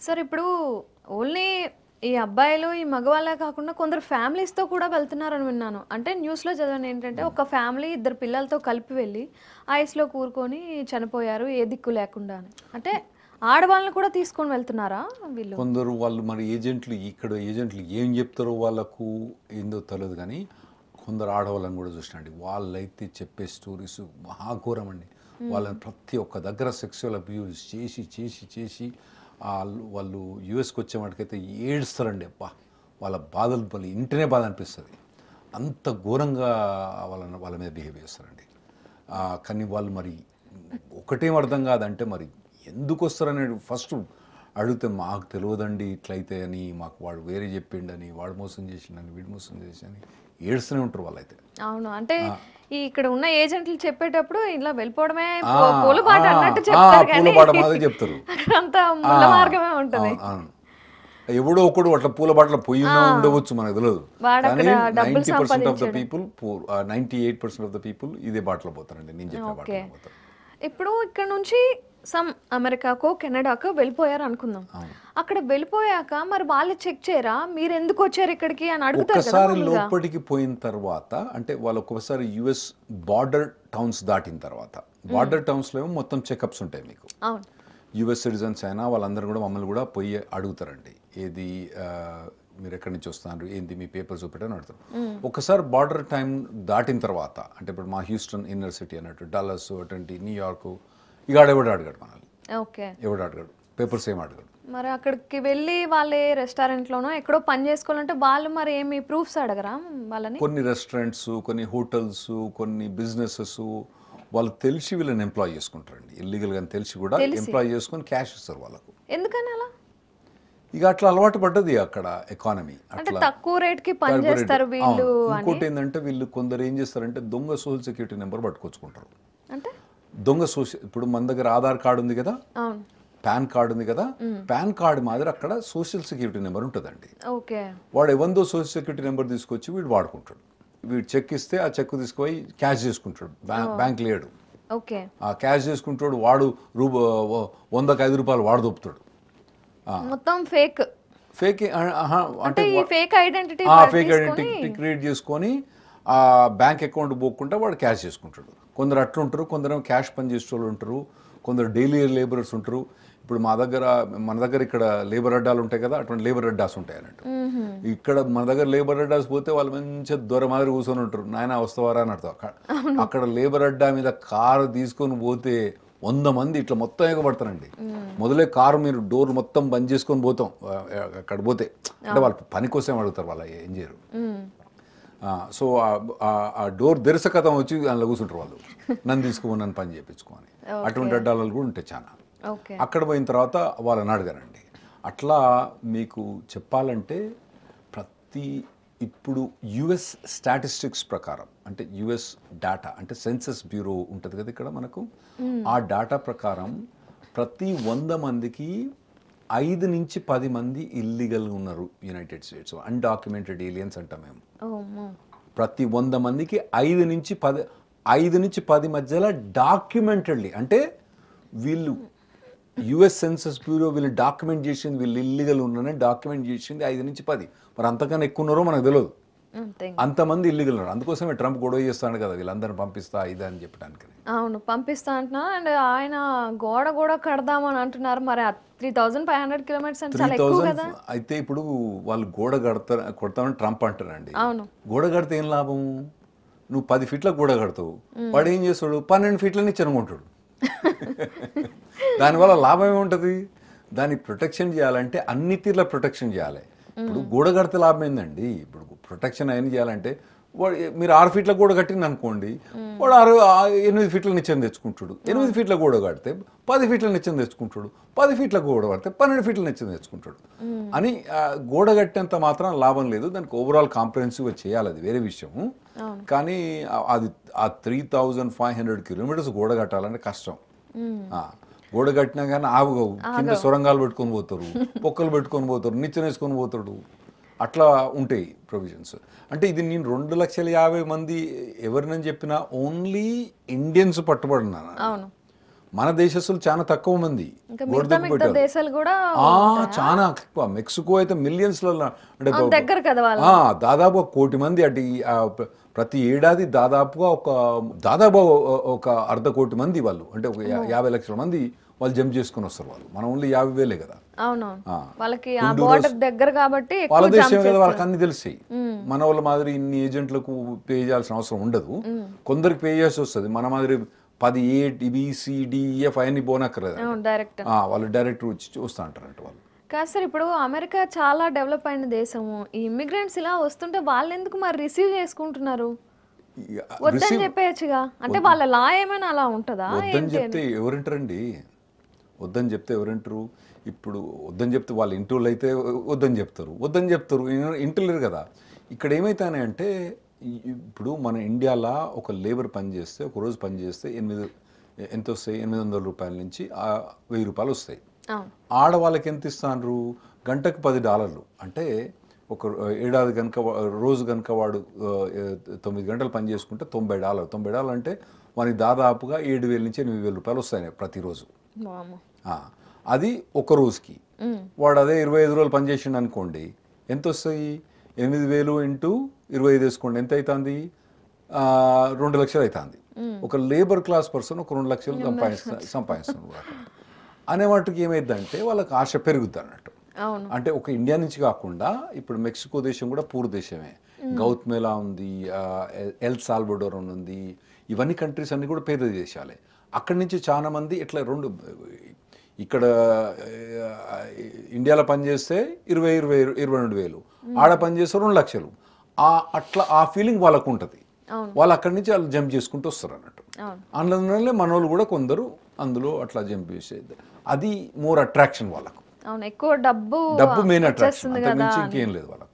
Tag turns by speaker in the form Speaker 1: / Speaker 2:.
Speaker 1: Sir ఇప్పుడు only ఈ అబ్బాయిలు, ఈ మగవాళ్ళే కాకుండా కొందరు ఫ్యామిలీస్‌తో కూడా వెళ్తున్నారని విన్నాను. అంటే న్యూస్‌లో చదివాను ఏంటంటే, ఒక ఫ్యామిలీ ఇద్దరు పిల్లలతో కలిపి వెళ్ళి ఐస్‌లో కూరుకొని చనిపోయారు. ఏ దిక్కు లేకుండా అని. అంటే ఆడవాళ్ళని కూడా తీసుకొని వెళ్తున్నారా వీళ్ళు?
Speaker 2: కొందరు వాళ్ళు మరి ఏజెంట్లు ఇక్కడ ఏజెంట్లు ఏం చెప్తారో వాళ్ళకు ఏందో తెలియదు కానీ కొందరు ఆడవాళ్ళని కూడా చూసినండి వాళ్ళైతే చెప్పే స్టోరీస్ మహాఘోరం అండి. వాళ్ళని ప్రతి ఒక్క దగ్గర సెక్సువల్ అబ్యూస్ చేసి చేసి చేసి వాళ్ళు యూఎస్కి వచ్చే వాటికైతే ఏడుస్తారండి. అబ్బా వాళ్ళ బాధలు వాళ్ళు ఇంటనే బాధ అనిపిస్తుంది. అంత ఘోరంగా వాళ్ళ మీద బిహేవ్ చేస్తారండి. కానీ వాళ్ళు మరి ఒకటేం అర్థం కాదంటే మరి ఎందుకు వస్తారనేది ఫస్ట్ అడిగితే మాకు తెలియదండి ఇట్లయితే అని, మాకు వాడు వేరే చెప్పిండని, వాడు మోసం చేసిండని, వీడు మోసం చేసిందని ఏడుస్తూనే ఉంటారు వాళ్ళైతే.
Speaker 1: అవును. అంటే ఈ ఇక్కడ ఉన్న ఏజెంట్లు చెప్పేటప్పుడు ఇలా వెళ్ళిపోవడమే పూలబాట అన్నట్టు చెప్తారు కానీ
Speaker 2: పూలబాట మాదే చెప్తారు.
Speaker 1: అంత ముళ్ళ మార్గమే ఉంటుంది.
Speaker 2: ఎవడో ఒకడు అట్లా పూలబాటలో పొయ్యిలో ఉండవచ్చు మనకు తెలియదు. కానీ 90% of the people 98% of the people ఇదే బాటలో పోతారండి. నేను చెప్పిన బాటలో పోతారు.
Speaker 1: ఇప్పుడు ఇక్కడ నుంచి సమ్ అమెరికాకో కెనడాకో వెళ్ళిపోయారు అనుకుందాం. అక్కడ వెళ్ళిపోయాక మరి వాళ్ళు చెక్ చేయరా మీరు ఎందుకు వచ్చారు ఇక్కడికి అని అడుగుతారు కదా.
Speaker 2: ఒకసారి లోపలికి పోయిన తర్వాత అంటే వాళ్ళు ఒక్కొక్కసారి యుఎస్ బార్డర్ టౌన్స్ దాటిన తర్వాత బార్డర్ టౌన్స్లో ఏమో మొత్తం చెకప్స్ ఉంటాయి మీకు.
Speaker 1: అవును.
Speaker 2: యుఎస్ సిటిజన్స్ అయినా వాళ్ళందరూ కూడా మమ్మల్ని కూడా పోయి అడుగుతారండి. ఏది మీరు ఎక్కడి నుంచి వస్తున్నారు, ఏంది మీ పేపర్స్ చూపెట్టని అడుగుతారు. ఒకసారి బార్డర్ టైం దాటిన తర్వాత అంటే ఇప్పుడు మా హ్యూస్టన్ ఇన్నర్ సిటీ అన్నట్టు డల్లస్ అటువంటి న్యూయార్క్ ఇక ఎవడు అడగాడు మనల్ని.
Speaker 1: ఓకే.
Speaker 2: ఎవడు అడగాడు, పేపర్స్ ఏం అడగాడు.
Speaker 1: మరి అక్కడికి వెళ్ళి వాళ్ళే రెస్టారెంట్లోనో ఎక్కడో పని చేసుకోవాలంటే వాళ్ళు మరి ఏమి ప్రూఫ్స్ అడగరా వాళ్ళని?
Speaker 2: కొన్ని రెస్టారెంట్స్, కొన్ని హోటల్స్, కొన్ని బిజినెసెస్ వాళ్ళకి తెలిసి వీళ్ళని ఎంప్లాయ్ చేసుకుంటారండి. ఇల్లీగల్గా తెలిసి కూడా ఎంప్లాయ్ చేసుకొని క్యాష్ ఇస్తారు వాళ్ళకు.
Speaker 1: ఎందుకని అలా?
Speaker 2: ఇక అట్లా అలవాటు పడ్డది అక్కడ ఎకానమీ.
Speaker 1: అట్లా తక్కువ రేట్కి పని చేస్తారు వీళ్ళు.
Speaker 2: ఇంకోటి ఏంటంటే వీళ్ళు కొందరు ఏం చేస్తారంటే దొంగ సోషల్ సెక్యూరిటీ నెంబర్ పట్టుకొచ్చుకుంటారు.
Speaker 1: అంటే
Speaker 2: దొంగ సోషల్ ఇప్పుడు మన దగ్గర ఆధార్ కార్డు ఉంది కదా, పాన్ కార్డు ఉంది కదా, పాన్ కార్డు మాదిరి అక్కడ సోషల్ సెక్యూరిటీ నెంబర్ ఉంటుందండి.
Speaker 1: ఓకే.
Speaker 2: వాడు ఎవందో సోషల్ సెక్యూరిటీ నెంబర్ తీసుకొచ్చి వీడు వాడుకుంటాడు. వీడు చెక్ ఇస్తే ఆ చెక్ తీసుకుపోయి క్యాష్ చేసుకుంటాడు. బ్యాంక్ లేడు.
Speaker 1: ఓకే.
Speaker 2: ఆ క్యాష్ చేసుకుంటాడు. వాడు 100కి 5 రూపాయలు వాడు దొప్పుతాడు.
Speaker 1: మొత్తం ఫేక్
Speaker 2: ఫేక్
Speaker 1: అంటే ఫేక్ ఐడెంటిటీ
Speaker 2: క్రియేట్ చేసుకొని ఆ బ్యాంక్ అకౌంట్ పోకుండా వాడు క్యాష్ చేసుకుంటాడు. కొందరు అట్లా ఉంటారు, కొందరు క్యాష్ పని చేసే వాళ్ళు ఉంటారు, కొందరు డైలీ లేబరర్స్ ఉంటారు. ఇప్పుడు మన దగ్గర ఇక్కడ లేబర్ అడ్డాలు ఉంటాయి కదా, అటువంటి లేబర్ అడ్డాస్ ఉంటాయి అన్నట్టు. ఇక్కడ మన దగ్గర లేబర్ అడ్డాస్ పోతే వాళ్ళు మంచిగా దూర మాదిరి కూర్చొని ఉంటారు. నాయన వస్తావారా అని అర్థం. అక్కడ లేబర్ అడ్డా మీద కారు తీసుకొని పోతే 100 మంది ఇట్లా మొత్తం ఎగబడతారండి. మొదలే కారు మీరు డోర్ మొత్తం బంద్ చేసుకొని పోతాం అక్కడ పోతే. అంటే వాళ్ళు పని కోసం అడుగుతారు, వాళ్ళు ఏం చేయరు. సో ఆ డోర్ తెరసకథం వచ్చి అందులో కూర్చుంటారు వాళ్ళు, నన్ను తీసుకుని నన్ను పని చేయించుకోని. అటువంటి అడ్డాలు కూడా ఉంటాయి చాలా. అక్కడ పోయిన తర్వాత వాళ్ళని అడగరండి. అట్లా మీకు చెప్పాలంటే ఇప్పుడు యుఎస్ స్టాటిస్టిక్స్ ప్రకారం అంటే యుఎస్ డేటా అంటే సెన్సస్ బ్యూరో ఉంటుంది కదా ఇక్కడ మనకు, ఆ డేటా ప్రకారం ప్రతి 100 మందికి 5 నుంచి 10 మంది ఇల్లీగల్గా ఉన్నారు యునైటెడ్ స్టేట్స్. అన్డాక్యుమెంటెడ్ ఏలియన్స్ అంటాం మేము. ప్రతి 100 మందికి 5 నుంచి 10 మధ్యలో డాక్యుమెంటెడ్లీ అంటే వీళ్ళు యుఎస్ సెన్సస్ బ్యూరో వీళ్ళు డాక్యుమెంట్ చేసింది, వీళ్ళు ఇల్లీగల్ ఉన్నారని డాక్యుమెంట్ చేసింది 5 నుంచి 10. మరి అంతకన్నా ఎక్కువ ఉన్నారో మనకు తెలియదు. అంతమంది ఇల్లీగల్ ఉన్నారు. అందుకోసమే ట్రంప్ గొడవ చేస్తాడు కదా వీళ్ళందరిని పంపిస్తా ఇది అని చెప్పడానికి.
Speaker 1: అవును, పంపిస్తా అంటున్నా. అండ్ ఆయన గోడ కూడా కడదామని అంటున్నారు. మరి 3500 కిలోమీటర్స్ అంటే చాలా ఎక్కువ కదా.
Speaker 2: అయితే ఇప్పుడు వాళ్ళు గోడ కొడతామని ట్రంప్ అంటారండి.
Speaker 1: అవును.
Speaker 2: గోడ కడితే ఏం లాభం? నువ్వు 10 ఫీట్ల గోడ కడతావు, వాడు ఏం చేస్తాడు 12 ఫీట్లని చెనుకుంటాడు. దానివల్ల లాభం ఏముంటుంది? దాన్ని ప్రొటెక్షన్ చేయాలంటే అన్ని తీర్ల ప్రొటెక్షన్ చేయాలి. ఇప్పుడు గోడ కడితే లాభం ఏందండి? ఇప్పుడు ప్రొటెక్షన్ ఏం చేయాలంటే వాడు మీరు 6 ఫీట్ల గోడ కట్టింది అనుకోండి, వాడు 8 ఫీట్ల నిచ్చెన తెచ్చుకుంటాడు. 8 ఫీట్ల గోడ కడితే 10 ఫీట్ల నిచ్చెన తెచ్చుకుంటాడు. 10 ఫీట్ల గోడ కడితే 12 ఫీట్ల నిచ్చెన తెచ్చుకుంటాడు అని. గోడ కట్టేంత మాత్రం లాభం లేదు. దానికి ఓవరాల్ కాంప్రహెన్సివ్గా చేయాలి, అది వేరే విషయము. కానీ అది 3500 కిలోమీటర్స్ గోడ కట్టాలంటే కష్టం. గోడ కట్టినా కానీ ఆవుగవు, కింద సొరంగాలు పెట్టుకొని పోతారు, పొక్కలు పెట్టుకొని పోతారు, నిచ్చెన వేసుకొని పోతాడు. అట్లా ఉంటాయి ప్రొవిజన్స్. అంటే ఇది నేను 2,50,000 మంది ఎవరినని చెప్పినా ఓన్లీ ఇండియన్స్ పట్టుబడినాను. మన దేశస్తులు చాలా తక్కువ మంది
Speaker 1: ఇంకా
Speaker 2: గోడ
Speaker 1: మిగతా
Speaker 2: దుక్కు పెట్టారు.
Speaker 1: దేశాలు కూడా
Speaker 2: చాలా ఎక్కువ. మెక్సికో అయితే మిలియన్స్లలో అంటే
Speaker 1: దగ్గర కదా వాళ్ళు.
Speaker 2: దాదాపు 1 కోటి మంది అటు ప్రతి ఏడాది దాదాపుగా దాదాపు ఒక 1/2 కోటి మంది వాళ్ళు అంటే ఒక 50 లక్షల మంది వాళ్ళు జంప్ చేసుకుని వస్తారు. వాళ్ళు మనం ఓన్లీ 50,000 కదా.
Speaker 1: అవునవును,
Speaker 2: ఆ.
Speaker 1: వాళ్ళకి ఆ బోర్డర్ దగ్గర కాబట్టి
Speaker 2: వాళ్ళ
Speaker 1: ఎక్కువ
Speaker 2: దేశం
Speaker 1: jump
Speaker 2: కదా, వాళ్ళకి
Speaker 1: చేస్తారు.
Speaker 2: అన్ని తెలిసి మన వాళ్ళ మాదిరి ఇన్ని ఏజెంట్లకు పే చేయాల్సిన అవసరం ఉండదు. కొందరికి పే చేయాల్సి వస్తుంది. మన మాదిరి 10 ABCDEF అవన్నీ పోనక్కర్లేదు.
Speaker 1: అవును, డైరెక్ట్.
Speaker 2: వాళ్ళు డైరెక్ట్ వచ్చి చూస్తూ అంటారంట వాళ్ళు.
Speaker 1: కాదు సార్, ఇప్పుడు అమెరికా చాలా డెవలప్ అయిన దేశము. ఈ ఇమ్మిగ్రెంట్స్ ఇలా వస్తుంటే వాళ్ళు ఎందుకు మరి రిసీవ్ చేసుకుంటున్నారు? వద్దని చెప్పేయచ్చుగా. అంటే వాళ్ళ లా ఏమైనా అలా ఉంటుందా?
Speaker 2: వద్దని చెప్తే ఎవరింటారండి? వద్దని చెప్తే ఎవరింటారు? ఇప్పుడు వద్దని చెప్తే వాళ్ళ ఇంటి వాళ్ళు అయితే వద్దని చెప్తారు. ఇంటలేరు కదా. ఇక్కడ ఏమైతానంటే ఇప్పుడు మన ఇండియాలో ఒక లేబర్ పని చేస్తే, ఒక రోజు పని చేస్తే ఎంత వస్తాయి? 800 రూపాయల నుంచి 1000 రూపాయలు వస్తాయి. ఆడవాళ్ళకి ఎంత ఇస్తాను? గంటకు $10. అంటే ఒక ఏడాది కనుక రోజు కనుక వాడు 9 గంటలు పని చేసుకుంటే $90 అంటే వానికి దాదాపుగా 7,000 నుంచి 8,000 రూపాయలు వస్తాయి ప్రతిరోజు. అది ఒక రోజుకి. వాడు అదే 25 రోజులు పనిచేసిండు అనుకోండి, ఎంత వస్తాయి? 8,000 ఇంటూ 25 వేసుకోండి, ఎంత అవుతుంది? 2 లక్షలు అవుతుంది. ఒక లేబర్ క్లాస్ పర్సన్ ఒక 2 లక్షలు సంపాదిస్తున్నాడు అనే వాటికి ఏమైందంటే వాళ్ళకి ఆశ పెరుగుద్ది అన్నట్టు. అంటే ఒక ఇండియా నుంచి కాకుండా ఇప్పుడు మెక్సికో దేశం కూడా పూర్ దేశమే. గౌతమేలా ఉంది, ఎల్ సాల్వడోర్ ఉంది. ఇవన్నీ కంట్రీస్ అన్ని కూడా పేద దేశాలే. అక్కడి నుంచి చాలా మంది ఇట్లా ఇక్కడ ఇండియాలో పనిచేస్తే 22,000, ఆడ పనిచేస్తే 2 లక్షలు. అట్లా ఆ ఫీలింగ్ వాళ్ళకు ఉంటుంది. వాళ్ళు అక్కడి నుంచి వాళ్ళు జంప్ చేసుకుంటూ వస్తారు అన్నట్టు. అందులోనే మన వాళ్ళు కూడా కొందరు అందులో అట్లా జంప్ చేసేది. అది మోర్ అట్రాక్షన్ వాళ్ళకు.
Speaker 1: ఎక్కువ డబ్బు
Speaker 2: మెయిన్ అట్రాక్షన్, అంతకు మించి ఇంకేం లేదు వాళ్ళకు.